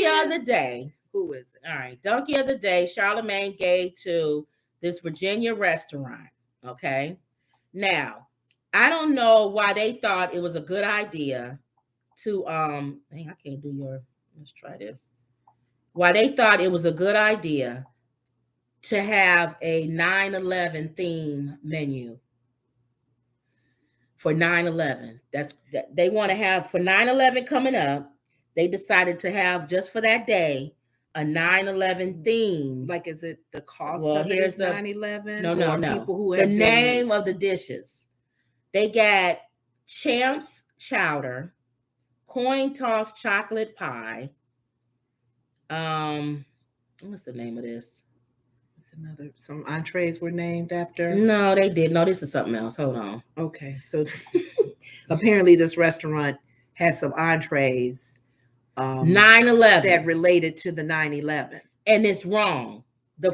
donkey of the day. Who is it? All right, donkey of the day. Charlemagne gave to this Virginia restaurant. Okay, now I don't know why they thought it was a good idea to Dang, I can't do your. Let's try this. Why they thought it was a good idea to have a 9/11 theme menu for 9/11. That they want to have for 9/11 coming up. They decided to have just for that day a 9/11 theme. Like, is it the cost Well, of it here's is the 9/11? no. People who the have name of the dishes. They got Champs Chowder, coin toss chocolate pie. What's the name of this? It's another. Some entrees were named after. No, they did. No, this is something else. Hold on. Okay, so apparently this restaurant has some entrees. 9/11 that related to the 9/11, and it's wrong.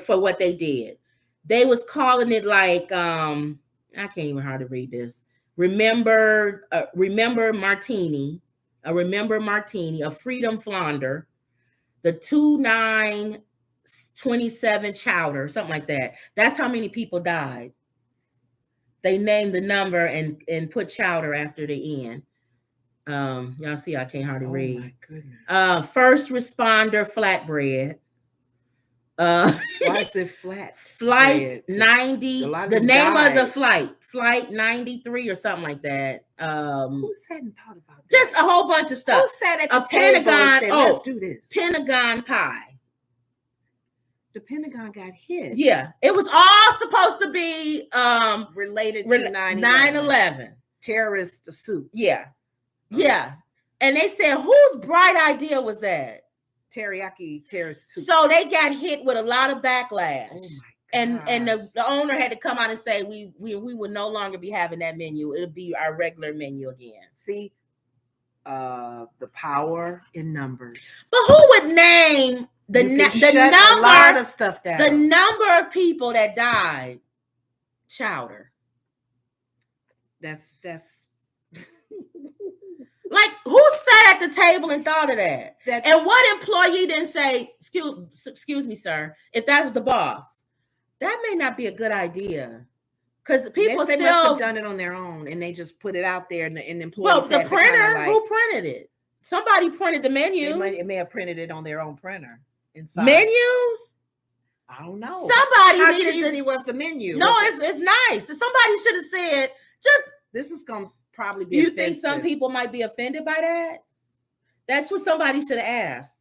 For what they did, they was calling it like I can't even hardly read this. Remember martini, a freedom flounder, the 2927 chowder, something like that. That's how many people died. They named the number and put chowder after the end. Y'all see, I can't hardly read. My goodness. First responder flatbread. Why is it flat? Flight 90. The name died. of the flight 93 or something like that. Who sat and thought about that? Just a whole bunch of stuff. Who sat at the Pentagon? and said, let's do this. Pentagon pie. The Pentagon got hit. Yeah, it was all supposed to be related to 9/11. Terrorist soup. Yeah. Yeah. And they said, whose bright idea was that? Teriyaki terrorist soup. So they got hit with a lot of backlash. Oh my and the owner had to come out and say, we will no longer be having that menu. It'll be our regular menu again. See, the power in numbers. But who would name the number a lot of stuff down? The number of people that died? Chowder. That's like, who sat at the table and thought of that? And what employee didn't say, excuse me, sir, if that was the boss? That may not be a good idea. Because people they still must have done it on their own and they just put it out there and employees. Well, the printer, who printed it? Somebody printed the menus. They may have printed it on their own printer. Inside. Menus? I don't know. Somebody How cheesy was the menu? No, it's nice. Somebody should have said, this is going to probably be You offensive. think some people might be offended by that? That's what somebody should have asked.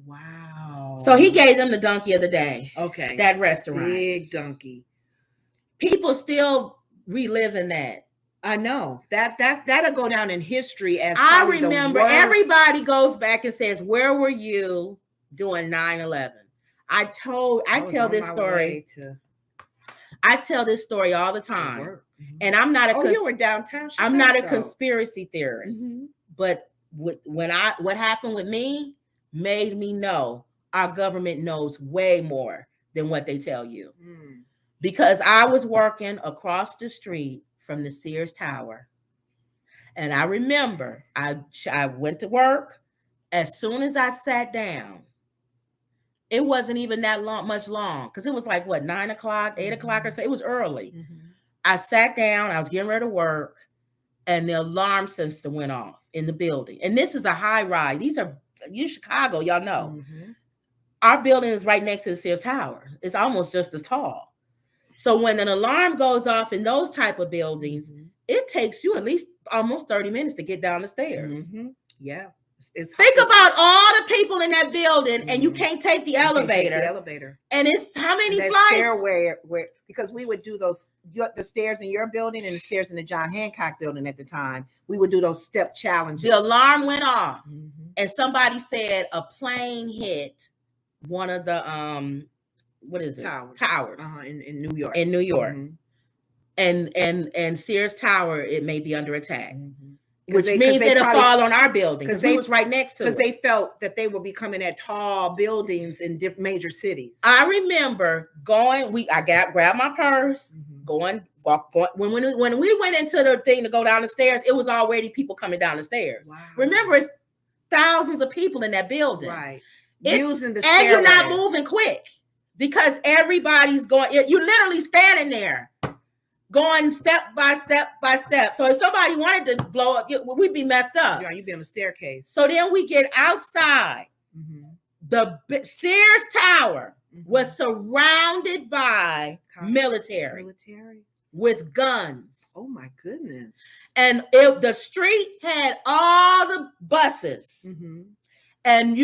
Wow. So he gave them the donkey of the day. Okay. That restaurant. Big donkey. People still reliving that. I know. That'll go down in history as I remember everybody goes back and says, where were you doing 9/11? I tell this story. I tell this story all the time. And I'm not you were downtown Chicago. I'm not a conspiracy theorist. But what happened with me made me know our government knows way more than what they tell you. Because I was working across the street from the Sears Tower. And I remember I went to work. As soon as I sat down, it wasn't even that much long. Because it was like, 9 o'clock, 8 o'clock or so. It was early. I sat down, I was getting ready to work, and the alarm system went off in the building. And this is a high rise. You Chicago, y'all know. Our building is right next to the Sears Tower. It's almost just as tall. So when an alarm goes off in those type of buildings, it takes you at least almost 30 minutes to get down the stairs. Yeah. Think about all the people in that building, and you can't take the elevator. And it's how many flights? Stairway because we would do the stairs in your building and the stairs in the John Hancock building at the time. We would do those step challenges. The alarm went off, and somebody said a plane hit one of the towers in New York. In New York, and Sears Tower, it may be under attack. Which means it'll fall on our building because we was right next to it. Because they felt that they would be coming at tall buildings in major cities. I remember going. I grabbed my purse, going. When we went into the thing to go down the stairs, it was already people coming down the stairs. Wow. Remember, it's thousands of people in that building. Right. Using the and you're not stairway. moving quick because everybody's going. You're literally standing there, going step by step by step. So if somebody wanted to blow up, we'd be messed up. Yeah, you'd be on the staircase. So then we get outside. The Sears Tower was surrounded by military with guns. Oh my goodness. And the street had all the buses. And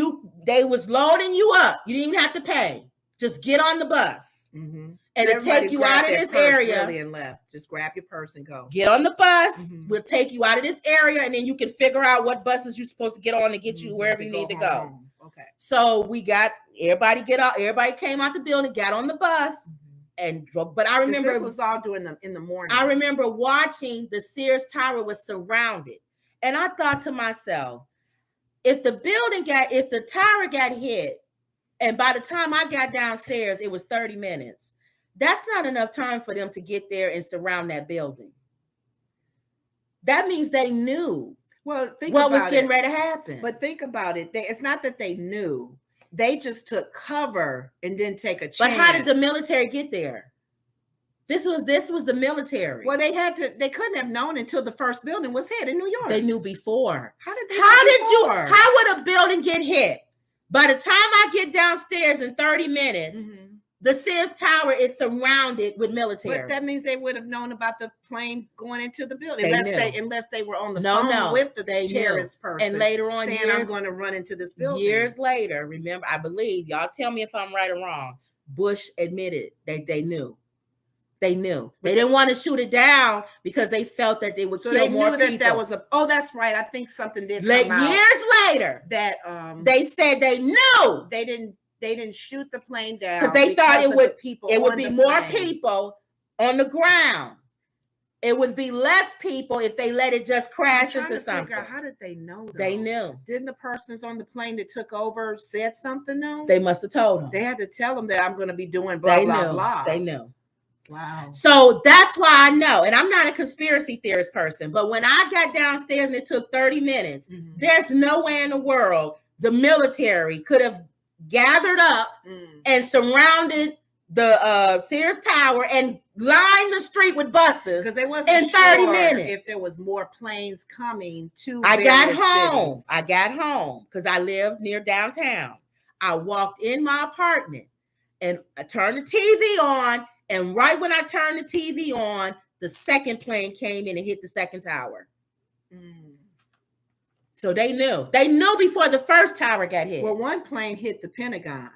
they was loading you up. You didn't even have to pay. Just get on the bus. And it'll take you out of this area. Really and left. Just grab your purse and go. Get on the bus. We'll take you out of this area, and then you can figure out what buses you're supposed to get on to get you wherever you need to go. Home. Okay. So we got everybody get out. Everybody came out the building, got on the bus, and drove. But I remember this was all doing in the morning. I remember watching the Sears Tower was surrounded, and I thought to myself, if the tower got hit, and by the time I got downstairs, it was 30 minutes. That's not enough time for them to get there and surround that building. That means they knew what was getting ready to happen. But think about it. It's not that they knew. They just took cover and didn't take a chance. But how did the military get there? This was the military. Well, they couldn't have known until the first building was hit in New York. They knew before. How would a building get hit? By the time I get downstairs in 30 minutes, the Sears Tower is surrounded with military. But that means they would have known about the plane going into the building unless they were on the phone with the terrorist person. And later on, saying I'm going to run into this building. Years later, remember, I believe, y'all tell me if I'm right or wrong, Bush admitted that they knew. They knew. They didn't want to shoot it down because they felt that they would kill more people. That was that's right. I think something did come out. Years later, that they said they knew. They didn't shoot the plane down because they thought it would be more people on the ground. It would be less people if they let it just crash into something. How did they know? Though? They knew. Didn't the persons on the plane that took over said something? No, they must have told them. They had to tell them that I'm going to be doing blah blah blah. They knew. Wow. So that's why I know. And I'm not a conspiracy theorist person, but when I got downstairs and it took 30 minutes, there's no way in the world the military could have gathered up and surrounded the Sears Tower and lined the street with buses because they wasn't in 30 minutes. If there was more planes coming to I got home because I live near downtown. I walked in my apartment and I turned the TV on. And right when I turned the TV on, the second plane came in and hit the second tower. So they knew. They knew before the first tower got hit. Well, one plane hit the Pentagon.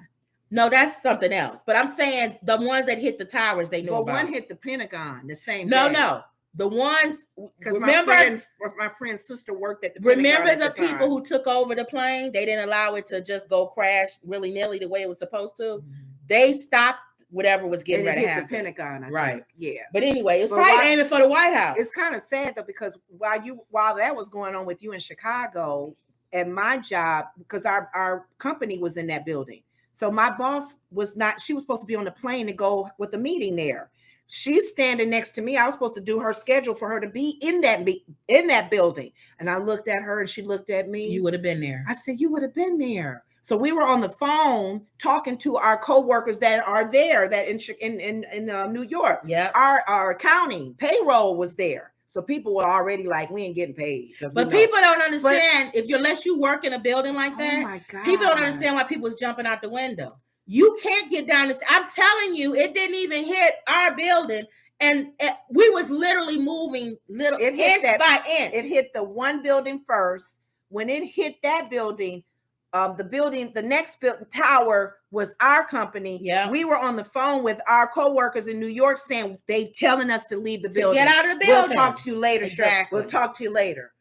No, that's something else. But I'm saying the ones that hit the towers, they knew about. Well, one hit the Pentagon the same day. No. The ones, because my friend's sister worked at the Pentagon. Remember the people who took over the plane? They didn't allow it to just go crash willy-nilly the way it was supposed to. They stopped whatever was getting ready to happen. The Pentagon, I think. Yeah. But anyway, it was probably aiming for the White House. It's kind of sad though, because while that was going on with you in Chicago, at my job, because our company was in that building. So my boss she was supposed to be on the plane to go with the meeting there. She's standing next to me. I was supposed to do her schedule for her to be in that building. And I looked at her and she looked at me. You would have been there. I said, you would have been there. So we were on the phone talking to our coworkers that are there, that in New York. Yeah, our accounting payroll was there, so people were already like, we ain't getting paid. But people don't understand unless you work in a building like that. Oh my God. People don't understand why people was jumping out the window. You can't get down this. I'm telling you, it didn't even hit our building, and we was literally moving inch by inch. It hit the one building first. When it hit that building. The next tower was our company. Yeah. We were on the phone with our coworkers in New York saying they telling us to leave the building. Get out of the building. We'll talk to you later. Exactly. We'll talk to you later.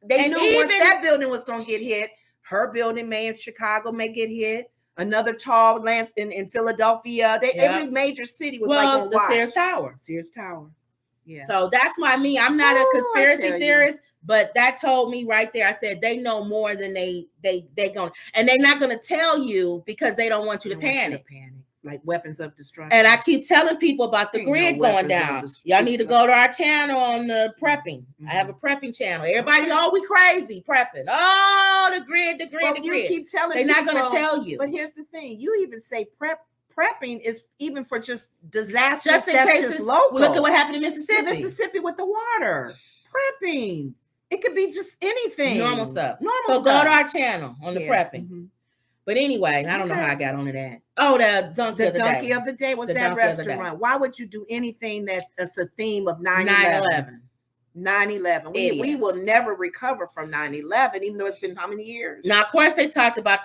They knew once that building was going to get hit, her building in Chicago may get hit. Another tall land in Philadelphia. Every major city was on the Sears Tower. Sears Tower. Yeah. So that's why I'm not a conspiracy theorist. But that told me right there. I said they know more than they going, and they're not going to tell you because they don't want you to panic. like weapons of destruction. And I keep telling people about the grid going down. Y'all need to go to our channel on the prepping. I have a prepping channel. Everybody, oh, we crazy prepping. Oh, the grid. Well, you keep telling they're people, not going to tell you. But here's the thing: you even say prepping is even for just disasters. Just in case it's local. Look at what happened in Mississippi. Mississippi with the water. Prepping. It could be just anything. Normal stuff. So go to our channel on the prepping. But anyway, I don't know how I got onto that. Oh, the donkey of the day was that restaurant. Why would you do anything that's a theme of 9/11? 9/11. We will never recover from 9/11, even though it's been how many years? Now, of course, they talked about the